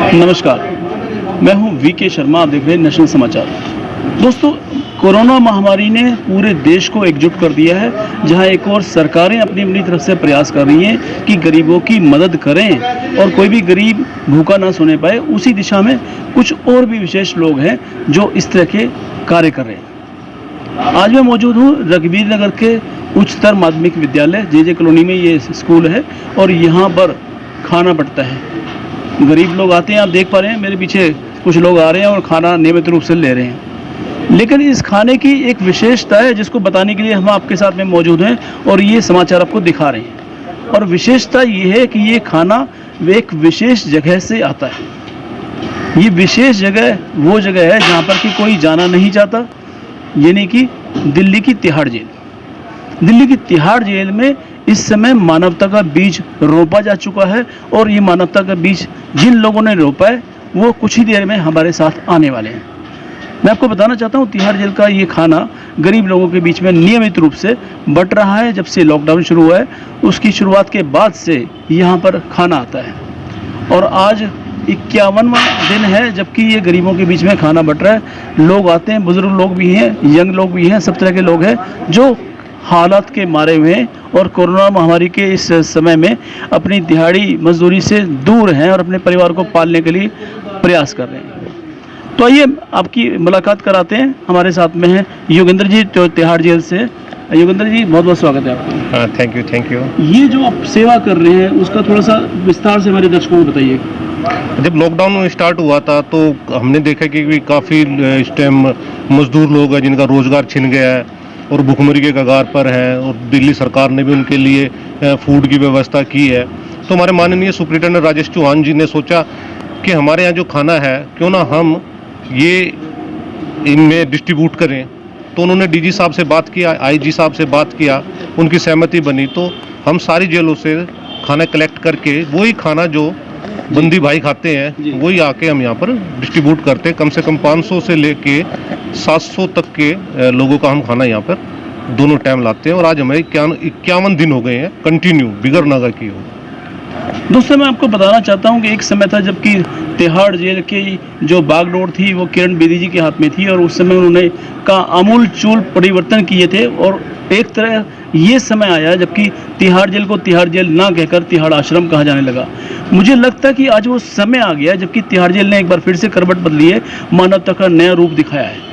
नमस्कार, मैं हूं वीके शर्मा। आप देख रहे हैं नेशनल समाचार। दोस्तों, कोरोना महामारी ने पूरे देश को एकजुट कर दिया है, जहां एक और सरकारें अपनी अपनी तरफ से प्रयास कर रही हैं कि गरीबों की मदद करें और कोई भी गरीब भूखा ना सोने पाए। उसी दिशा में कुछ और भी विशेष लोग हैं जो इस तरह के कार्य कर रहे हैं। आज मैं मौजूद हूं रघुवीर नगर के उच्चतर माध्यमिक विद्यालय जे कॉलोनी में। ये स्कूल है और यहाँ पर खाना बंटता है। गरीब लोग आते हैं, आप देख पा रहे हैं मेरे पीछे कुछ लोग आ रहे हैं और खाना नियमित रूप से ले रहे हैं। लेकिन इस खाने की एक विशेषता है जिसको बताने के लिए हम आपके साथ में मौजूद हैं और ये समाचार आपको दिखा रहे हैं। और विशेषता ये है कि ये खाना एक विशेष जगह से आता है। ये विशेष जगह वो जगह है जहाँ पर कि कोई जाना नहीं चाहता, यानी कि दिल्ली की तिहाड़ जेल। दिल्ली की तिहाड़ जेल में इस समय मानवता का बीज रोपा जा चुका है और ये मानवता का बीज जिन लोगों ने रोपा है वो कुछ ही देर में हमारे साथ आने वाले हैं। मैं आपको बताना चाहता हूँ, तिहाड़ जेल का ये खाना गरीब लोगों के बीच में नियमित रूप से बंट रहा है। जब से लॉकडाउन शुरू हुआ है उसकी शुरुआत के बाद से यहाँ पर खाना आता है और आज 51वां दिन है जबकि ये गरीबों के बीच में खाना बंट रहा है। लोग आते हैं, बुजुर्ग लोग भी हैं, यंग लोग भी हैं, सब तरह के लोग हैं जो हालात के मारे हुए हैं और कोरोना महामारी के इस समय में अपनी दिहाड़ी मजदूरी से दूर हैं और अपने परिवार को पालने के लिए प्रयास कर रहे हैं। तो आइए आपकी मुलाकात कराते हैं। हमारे साथ में हैं योगेंद्र जी जो तिहाड़ जेल से। योगेंद्र जी, बहुत बहुत स्वागत है आपका। Thank you. ये जो आप सेवा कर रहे हैं उसका थोड़ा सा विस्तार से हमारे दर्शकों को बताइए। जब लॉकडाउन स्टार्ट हुआ था तो हमने देखा कि काफ़ी इस टाइम मजदूर लोग हैं जिनका रोज़गार छिन गया है और भुखमरी के कगार पर हैं और दिल्ली सरकार ने भी उनके लिए फूड की व्यवस्था की है। तो हमारे माननीय सुप्रिंटेंडेंट राजेश चौहान जी ने सोचा कि हमारे यहाँ जो खाना है क्यों ना हम ये इनमें डिस्ट्रीब्यूट करें। तो उन्होंने डीजी साहब से बात किया, आईजी साहब से बात किया, उनकी सहमति बनी। तो हम सारी जेलों से खाना कलेक्ट करके वही खाना जो बंदी भाई खाते हैं वही आके हम यहाँ पर डिस्ट्रीब्यूट करते हैं। कम से कम 500 से लेके 700 तक के लोगों का हम खाना यहाँ पर दोनों टाइम लाते हैं और आज हमें 51 दिन हो गए हैं कंटिन्यू बिगर नागा की हो। दोस्तों, मैं आपको बताना चाहता हूँ कि एक समय था जबकि तिहाड़ जेल की जो बागडोर थी वो किरण बेदी जी के हाथ में थी और उस समय उन्होंने का आमूल चूल परिवर्तन किए थे और एक तरह ये समय आया जबकि तिहाड़ जेल को तिहाड़ जेल ना कहकर तिहाड़ आश्रम कहा जाने लगा। मुझे लगता है कि आज वो समय आ गया जबकि तिहाड़ जेल ने एक बार फिर से करवट बदली है, मानवता का नया रूप दिखाया है।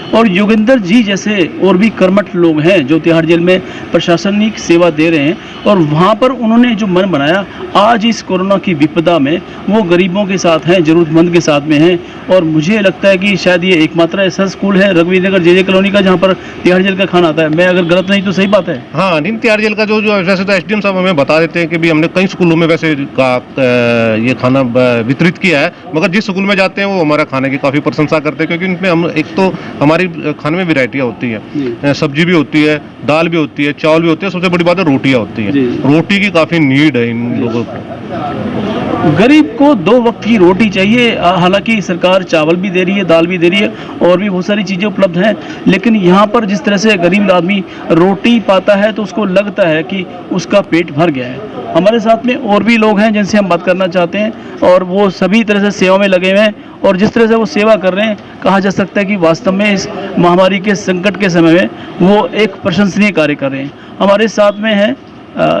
और योगेंद्र जी जैसे और भी कर्मठ लोग हैं जो तिहाड़ जेल में प्रशासनिक सेवा दे रहे हैं और वहाँ पर उन्होंने जो मन बनाया, आज इस कोरोना की विपदा में वो गरीबों के साथ हैं, ज़रूरतमंद के साथ में हैं। और मुझे लगता है कि शायद ये एकमात्र ऐसा स्कूल है रघुवीर नगर जे कॉलोनी का जहाँ पर तिहाड़ जेल का खाना आता है। मैं अगर गलत नहीं तो सही बात है। हाँ, नहीं, तिहाड़ जेल का जो वैसे तो एसडीएम साहब हमें बता देते हैं कि भी हमने कई स्कूलों में वैसे ये खाना वितरित किया है, मगर जिस स्कूल में जाते हैं वो हमारा खाने की काफ़ी प्रशंसा करते हैं क्योंकि इनमें हम एक तो हमारी खाने में वैरायटियाँ होती हैं, सब्जी भी होती है, दाल भी होती है, चावल भी होते हैं, सबसे बड़ी बात है रोटियाँ होती हैं। रोटी की काफ़ी नीड है इन लोगों को। गरीब को 2 वक्त की रोटी चाहिए। हालांकि सरकार चावल भी दे रही है, दाल भी दे रही है और भी बहुत सारी चीज़ें उपलब्ध हैं, लेकिन यहाँ पर जिस तरह से गरीब आदमी रोटी पाता है तो उसको लगता है कि उसका पेट भर गया है। हमारे साथ में और भी लोग हैं जिनसे हम बात करना चाहते हैं और वो सभी तरह से सेवा में लगे हुए हैं और जिस तरह से वो सेवा कर रहे हैं कहा जा सकता है कि वास्तव में इस महामारी के संकट के समय में वो एक प्रशंसनीय कार्य कर रहे हैं। हमारे साथ में है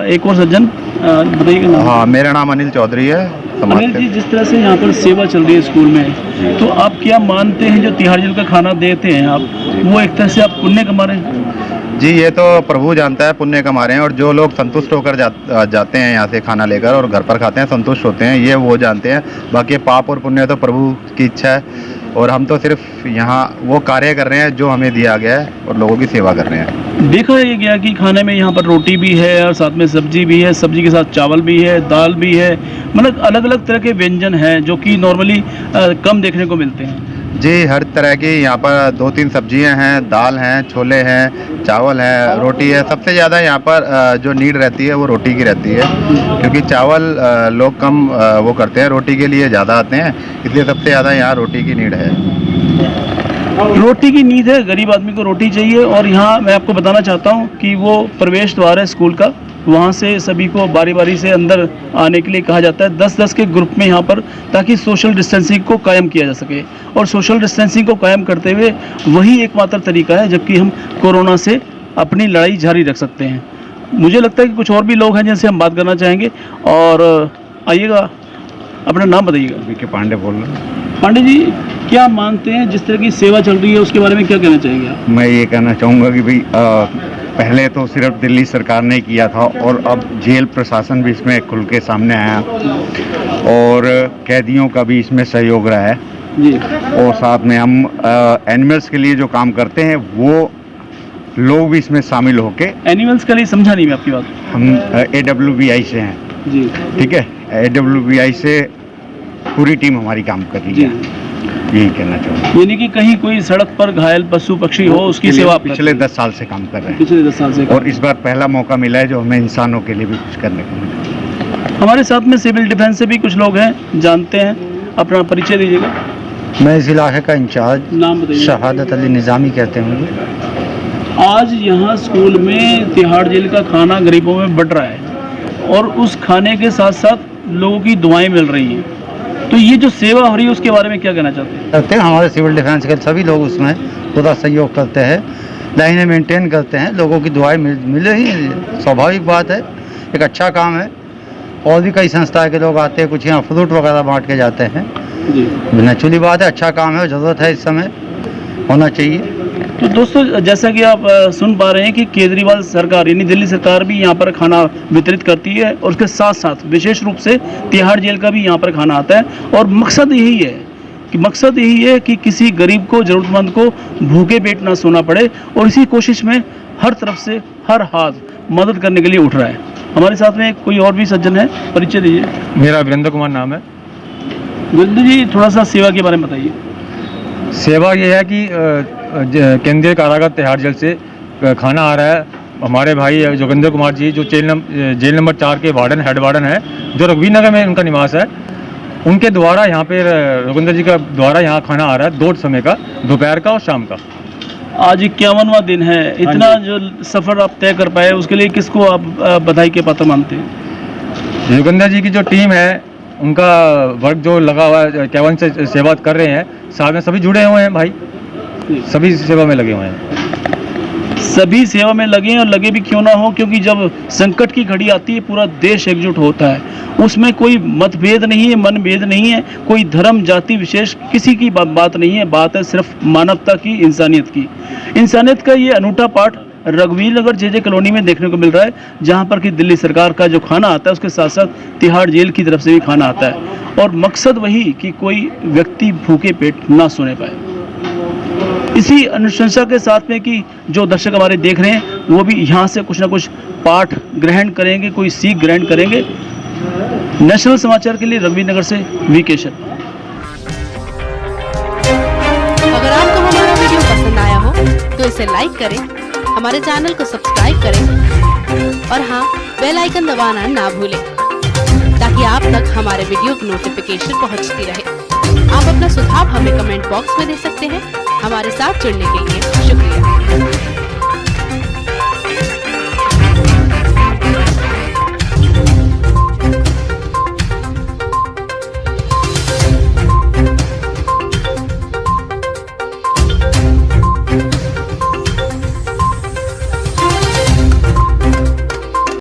एक और सज्जन, बताइएगा। हाँ, मेरा नाम अनिल चौधरी है। अनिल जी, जिस तरह से यहाँ पर सेवा चल रही है स्कूल में, तो आप क्या मानते हैं जो तिहाड़ जेल का खाना देते हैं आप, वो एक तरह से आप पुण्य कमा रहे हैं? जी, ये तो प्रभु जानता है पुण्य कमा रहे हैं और जो लोग संतुष्ट होकर जाते हैं यहाँ से खाना लेकर और घर पर खाते हैं, संतुष्ट होते हैं, ये वो जानते हैं। बाकी पाप और पुण्य तो प्रभु की इच्छा है और हम तो सिर्फ यहाँ वो कार्य कर रहे हैं जो हमें दिया गया है और लोगों की सेवा कर रहे हैं। देखा ये गया कि खाने में यहाँ पर रोटी भी है और साथ में सब्जी भी है, सब्जी के साथ चावल भी है, दाल भी है, मतलब अलग अलग तरह के व्यंजन हैं जो कि नॉर्मली कम देखने को मिलते हैं। जी, हर तरह की यहाँ पर 2-3 सब्जियाँ हैं, दाल हैं, छोले हैं, चावल है, रोटी है। सबसे ज़्यादा यहाँ पर जो नीड रहती है वो रोटी की रहती है क्योंकि चावल लोग कम वो करते हैं, रोटी के लिए ज़्यादा आते हैं, इसलिए सबसे ज़्यादा यहाँ रोटी की नीड है। रोटी की नीड है, गरीब आदमी को रोटी चाहिए। और यहाँ मैं आपको बताना चाहता हूँ कि वो प्रवेश द्वार है स्कूल का वहाँ से सभी को बारी बारी से अंदर आने के लिए कहा जाता है, 10-10 के ग्रुप में यहाँ पर, ताकि सोशल डिस्टेंसिंग को कायम किया जा सके। और सोशल डिस्टेंसिंग को कायम करते हुए वही एकमात्र तरीका है जबकि हम कोरोना से अपनी लड़ाई जारी रख सकते हैं। मुझे लगता है कि कुछ और भी लोग हैं जिनसे हम बात करना चाहेंगे। और आइएगा, अपना नाम बताइएगा। वीके पांडे बोल रहा हूँ। पांडे जी, क्या मानते हैं जिस तरह की सेवा चल रही है उसके बारे में क्या कहना चाहेंगे आप? मैं ये कहना चाहूँगा कि भाई पहले तो सिर्फ दिल्ली सरकार ने किया था और अब जेल प्रशासन भी इसमें खुल के सामने आया और कैदियों का भी इसमें सहयोग रहा है जी। और साथ में हम एनिमल्स के लिए जो काम करते हैं वो लोग भी इसमें शामिल होके, एनिमल्स के लिए समझा नहीं मैं आपकी बात। हम AWBI से हैं, जी ठीक है, AWBI से पूरी टीम हमारी काम कर रही जी। है, यही कहना चाहूँगा। यानी कि कहीं कोई सड़क पर घायल पशु पक्षी हो उसकी सेवा आप पिछले 10 साल से काम कर रहे हैं पिछले 10 साल से और इस बार पहला मौका मिला है जो हमें इंसानों के लिए भी कुछ करने को मिला। हमारे साथ में सिविल डिफेंस से भी कुछ लोग हैं, जानते हैं। अपना परिचय दीजिएगा। मैं इस इलाके का इंचार्ज नाम बताइए। शहादत अली निज़ामी कहते हैं मुझे। आज यहाँ स्कूल में तिहाड़ जेल का खाना गरीबों में बंट रहा है और उस खाने के साथ साथ लोगों की दुआएं मिल रही हैं, तो ये जो सेवा हो रही है उसके बारे में क्या कहना चाहते हैं? करते हैं हमारे सिविल डिफेंस के सभी लोग उसमें पूरा सहयोग करते हैं, लाइनें मेंटेन करते हैं, लोगों की दुआएं मिल रही हैं, स्वाभाविक बात है, एक अच्छा काम है। और भी कई संस्थाएं के लोग आते हैं, कुछ यहाँ फ्रूट वगैरह बांट के जाते हैं। जी। नेचुरली बात है, अच्छा काम है, ज़रूरत है, इस समय होना चाहिए। तो दोस्तों, जैसा कि आप सुन पा रहे हैं कि केजरीवाल सरकार यानी दिल्ली सरकार भी यहाँ पर खाना वितरित करती है और उसके साथ साथ विशेष रूप से तिहाड़ जेल का भी यहाँ पर खाना आता है। और मकसद यही है कि किसी गरीब को, ज़रूरतमंद को भूखे पेट ना सोना पड़े, और इसी कोशिश में हर तरफ से हर हाथ मदद करने के लिए उठ रहा है। हमारे साथ में कोई और भी सज्जन है, परिचय दीजिए। मेरा वीरेंद्र कुमार नाम है। वीरेंद्र जी, थोड़ा सा सेवा के बारे में बताइए। सेवा ये है कि केंद्रीय कारागार तिहाड़ जेल से खाना आ रहा है। हमारे भाई जोगिंदर कुमार जी जो जेल नंबर 4 के वार्डन, हेड वार्डन है, जो रघुवीर नगर में उनका निवास है, उनके द्वारा यहाँ पे जोगिंदर जी का द्वारा यहाँ खाना आ रहा है 2 समय का, दोपहर का और शाम का। आज 51वां दिन है। इतना जो सफ़र आप तय कर पाए उसके लिए किसको आप बधाई के पात्र मानते हैं? जोगिंदर जी की जो टीम है, उनका वर्क जो लगा हुआ है, 51 से सेवा कर रहे हैं, साथ में सभी जुड़े हुए हैं भाई, सभी सेवा में लगे हुए हैं। सभी सेवा में लगे हैं, और लगे भी क्यों ना हो, क्योंकि जब संकट की घड़ी आती है पूरा देश एकजुट होता है। उसमें कोई मतभेद नहीं है, मनभेद नहीं है, कोई धर्म जाति विशेष किसी की बात नहीं है। बात है सिर्फ मानवता की, इंसानियत की। इंसानियत का ये अनूठा पाठ रघुवीर नगर JJ कॉलोनी में देखने को मिल रहा है, जहाँ पर कि दिल्ली सरकार का जो खाना आता है उसके साथ साथ तिहाड़ जेल की तरफ से भी खाना आता है, और मकसद वही कि कोई व्यक्ति भूखे पेट ना सोने पाए। इसी अनुशंसा के साथ में कि जो दर्शक हमारे देख रहे हैं वो भी यहाँ से कुछ ना कुछ पाठ ग्रहण करेंगे, कोई सीख ग्रहण करेंगे। नेशनल समाचार के लिए रघुवीर नगर से वीके शर्मा। अगर आपको हमारा वीडियो पसंद आया हो तो इसे लाइक करें, हमारे चैनल को सब्सक्राइब करें और हाँ, बेल आइकन दबाना ना भूलें ताकि आप तक हमारे वीडियो की नोटिफिकेशन पहुंचती रहे। आप अपना सुझाव हमें कमेंट बॉक्स में दे सकते हैं। हमारे साथ जुड़ने के लिए शुक्रिया।